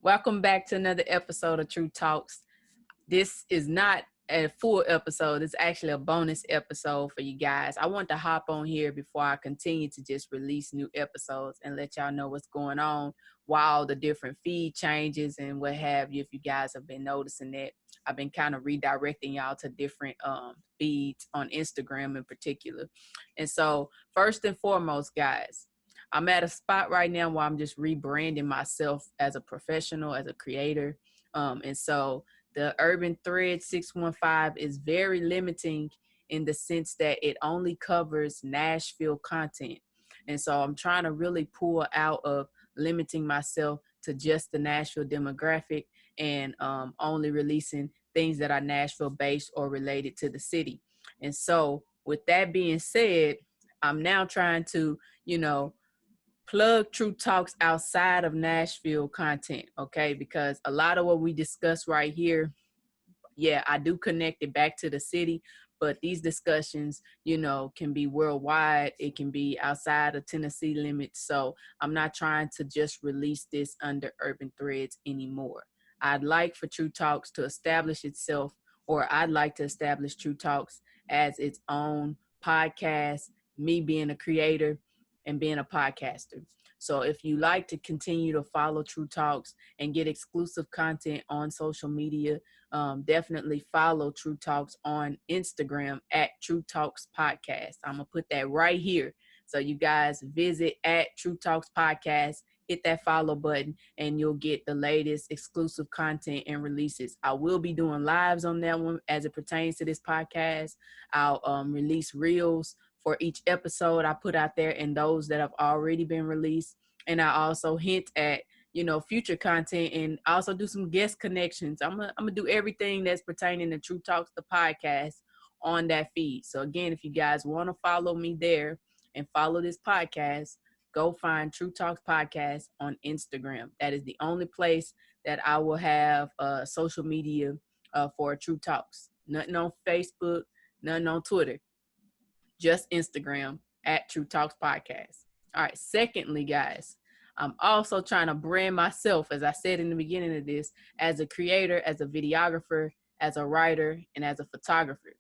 Welcome back to another episode of True Talks. This is not a full episode. It's actually a bonus episode for you guys. I want to hop on here before I continue to just release new episodes and let y'all know what's going on while the different feed changes and what have you. If you guys have been noticing that, I've been kind of redirecting y'all to different feeds on Instagram in particular. And so first and foremost, guys, I'm at a spot right now where I'm just rebranding myself as a professional, as a creator. And so the Urban Thread 615 is very limiting in the sense that it only covers Nashville content. And so I'm trying to really pull out of limiting myself to just the Nashville demographic and only releasing things that are Nashville based or related to the city. And so with that being said, I'm now trying to, plug True Talks outside of Nashville content, okay? Because a lot of what we discuss right here, yeah, I do connect it back to the city, but these discussions, can be worldwide. It can be outside of Tennessee limits. So I'm not trying to just release this under Urban Threads anymore. I'd like for True Talks to establish itself, or I'd like to establish True Talks as its own podcast, me being a creator and being a podcaster. So if you like to continue to follow True Talks and get exclusive content on social media, definitely follow True Talks on Instagram at True Talks Podcast. I'm going to put that right here. So you guys visit at True Talks Podcast, hit that follow button, and you'll get the latest exclusive content and releases. I will be doing lives on that one as it pertains to this podcast. I'll release reels for each episode I put out there and those that have already been released. And I also hint at, future content and also do some guest connections. I'm gonna do everything that's pertaining to True Talks, the podcast, on that feed. So again, if you guys want to follow me there and follow this podcast, go find True Talks Podcast on Instagram. That is the only place that I will have social media for True Talks. Nothing on Facebook, nothing on Twitter, just Instagram at True Talks Podcast. All right. Secondly, guys, I'm also trying to brand myself, as I said in the beginning of this, as a creator, as a videographer, as a writer, and as a photographer.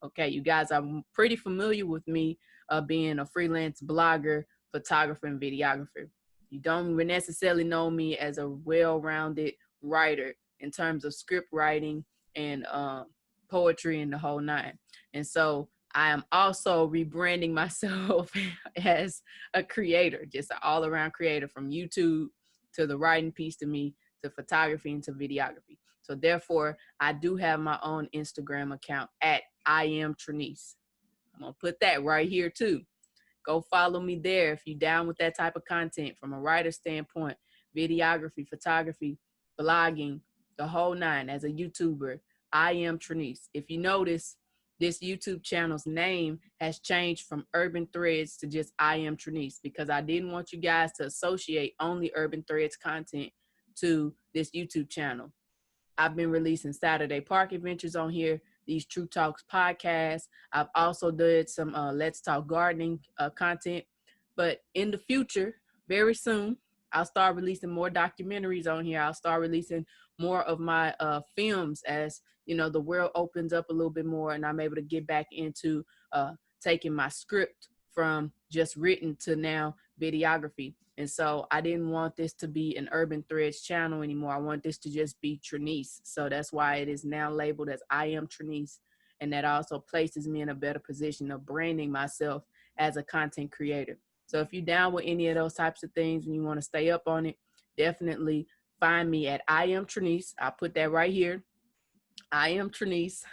Okay, you guys are pretty familiar with me being a freelance blogger, photographer, and videographer. You don't necessarily know me as a well-rounded writer in terms of script writing and poetry and the whole nine. And so I am also rebranding myself as a creator, just an all-around creator, from YouTube to the writing piece to me, to photography and to videography. So therefore, I do have my own Instagram account at I am Trinice. I'm going to put that right here too. Go follow me there if you're down with that type of content from a writer standpoint, videography, photography, blogging, the whole nine. As a YouTuber, I am Trinice. If you notice, this YouTube channel's name has changed from Urban Threads to just I am Trinice, because I didn't want you guys to associate only Urban Threads content to this YouTube channel. I've been releasing Saturday Park Adventures on here, these True Talks podcasts. I've also did some Let's Talk Gardening content. But in the future, very soon, I'll start releasing more documentaries on here. I'll start releasing more of my films as, the world opens up a little bit more and I'm able to get back into taking my script from just written to now videography. And so I didn't want this to be an Urban Threads channel anymore. I want this to just be Trinice. So that's why it is now labeled as I am Trinice. And that also places me in a better position of branding myself as a content creator. So if you're down with any of those types of things and you want to stay up on it, definitely find me at I am Trinice. I'll put that right here. I am Trinice,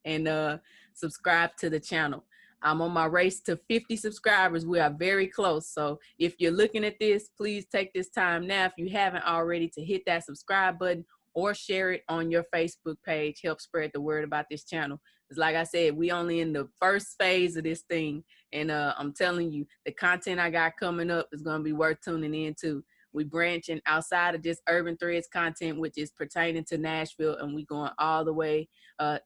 and subscribe to the channel. I'm on my race to 50 subscribers. We are very close. So if you're looking at this, please take this time now, if you haven't already, to hit that subscribe button or share it on your Facebook page. Help spread the word about this channel. Because like I said, we only in the first phase of this thing. And I'm telling you, the content I got coming up is going to be worth tuning into. We branching outside of just Urban Threads content, which is pertaining to Nashville, and we going all the way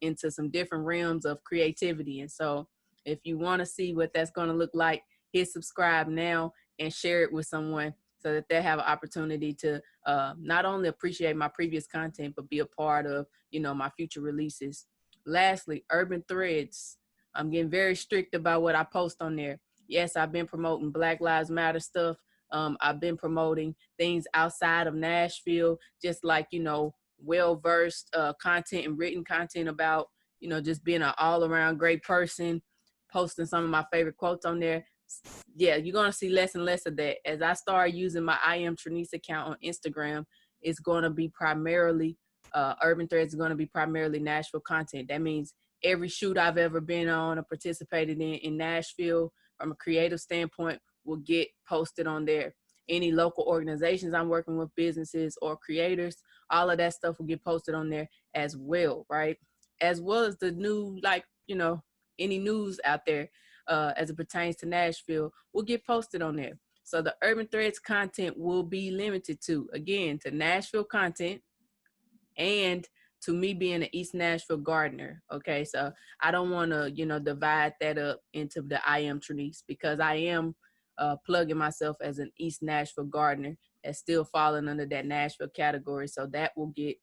into some different realms of creativity. And so if you want to see what that's going to look like, hit subscribe now and share it with someone so that they have an opportunity to not only appreciate my previous content, but be a part of, my future releases. Lastly, Urban Threads. I'm getting very strict about what I post on there. Yes, I've been promoting Black Lives Matter stuff. I've been promoting things outside of Nashville, just like, well-versed content and written content about, just being an all-around great person, posting some of my favorite quotes on there. Yeah, you're going to see less and less of that. As I start using my I Am Trinice account on Instagram, it's going to be primarily, Urban Threads is going to be primarily Nashville content. That means every shoot I've ever been on or participated in Nashville from a creative standpoint will get posted on there. Any local organizations I'm working with, businesses or creators, all of that stuff will get posted on there as well, right? As well as the new, any news out there as it pertains to Nashville will get posted on there. So the Urban Threads content will be limited to, again, to Nashville content and to me being an East Nashville gardener. Okay, so I don't want to, divide that up into the I Am Trinice, because I am plugging myself as an East Nashville gardener that's still falling under that Nashville category. So that will get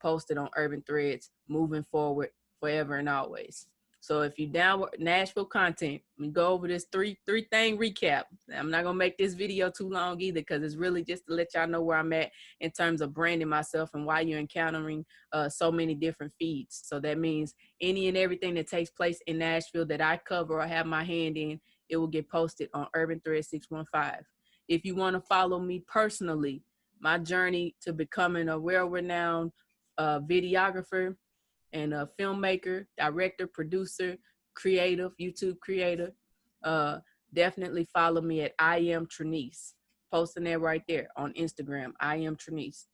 posted on Urban Threads moving forward forever and always. So if you download Nashville content, we go over this three thing recap. I'm not gonna make this video too long either, because it's really just to let y'all know where I'm at in terms of branding myself and why you're encountering so many different feeds. So that means any and everything that takes place in Nashville that I cover or have my hand in, it will get posted on Urban Thread 615. If you want to follow me personally, my journey to becoming a well-renowned videographer and a filmmaker, director, producer, creative, YouTube creator, uh, definitely follow me at I Am Trinice. Posting that right there on Instagram, I Am Trinice.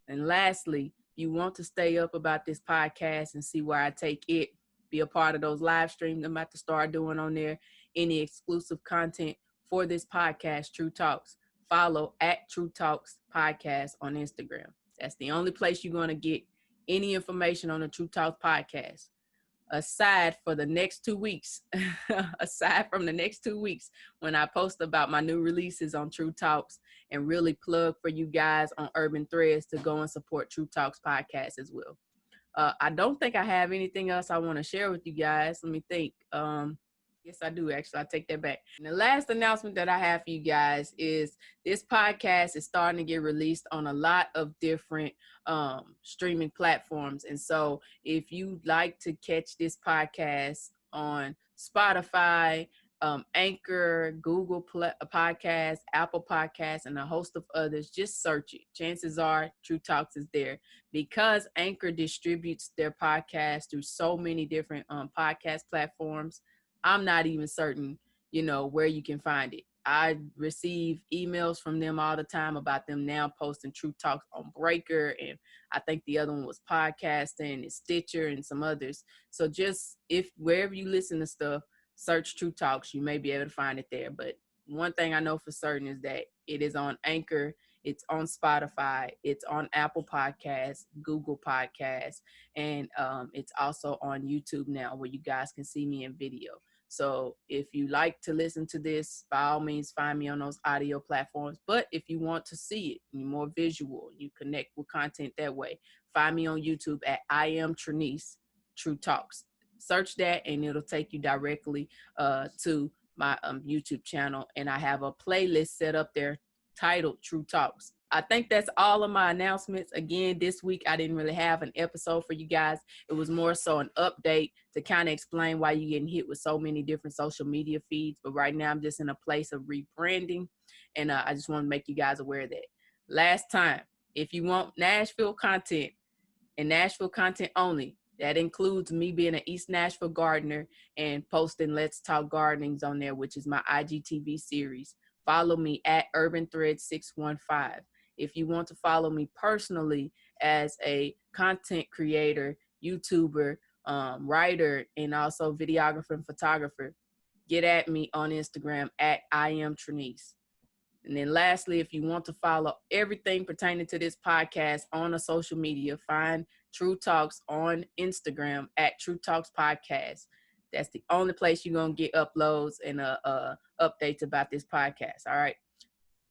And lastly, you want to stay up about this podcast and see where I take it, be a part of those live streams I'm about to start doing on there, any exclusive content for this podcast, True Talks. Follow at True Talks Podcast on Instagram. That's the only place you're going to get any information on the True Talks podcast. Aside for the next 2 weeks, aside from the next 2 weeks, when I post about my new releases on True Talks and really plug for you guys on Urban Threads to go and support True Talks podcast as well. I don't think I have anything else I want to share with you guys. Let me think. Yes, I do. Actually, I take that back. And the last announcement that I have for you guys is this podcast is starting to get released on a lot of different streaming platforms. And so if you like to catch this podcast on Spotify, Anchor, Google Podcasts, Apple Podcasts, and a host of others, just search it. Chances are True Talks is there, because Anchor distributes their podcast through so many different podcast platforms. I'm not even certain, where you can find it. I receive emails from them all the time about them now posting True Talks on Breaker, and I think the other one was Podcasting and Stitcher and some others. So just if wherever you listen to stuff, search True Talks, you may be able to find it there. But one thing I know for certain is that it is on Anchor, it's on Spotify, it's on Apple Podcasts, Google Podcasts, and it's also on YouTube now, where you guys can see me in video. So if you like to listen to this, by all means, find me on those audio platforms. But if you want to see it, you're more visual, you connect with content that way, find me on YouTube at I Am Trinice, True Talks. Search that and it'll take you directly to my YouTube channel. And I have a playlist set up there titled True Talks. I think that's all of my announcements. Again, this week I didn't really have an episode for you guys. It was more so an update to kind of explain why you're getting hit with so many different social media feeds. But right now I'm just in a place of rebranding, and I just want to make you guys aware of that. Last time, if you want Nashville content and Nashville content only, that includes me being an East Nashville gardener and posting Let's Talk Gardenings on there, which is my IGTV series. Follow me at Urban Thread 615. If you want to follow me personally as a content creator, YouTuber, writer, and also videographer and photographer, get at me on Instagram at I Am Trinice. And then lastly, if you want to follow everything pertaining to this podcast on a social media, find True Talks on Instagram at True Talks Podcast. That's the only place you're going to get uploads and updates about this podcast. All right.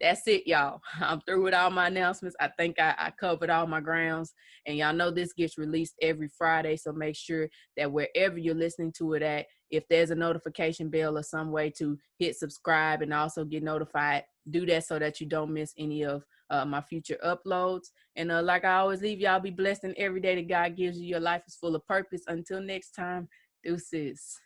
That's it, y'all. I'm through with all my announcements. I think I covered all my grounds. And y'all know this gets released every Friday. So make sure that wherever you're listening to it at, if there's a notification bell or some way to hit subscribe and also get notified, do that so that you don't miss any of my future uploads. And like I always leave y'all, be blessed in every day that God gives you. Your life is full of purpose. Until next time, deuces.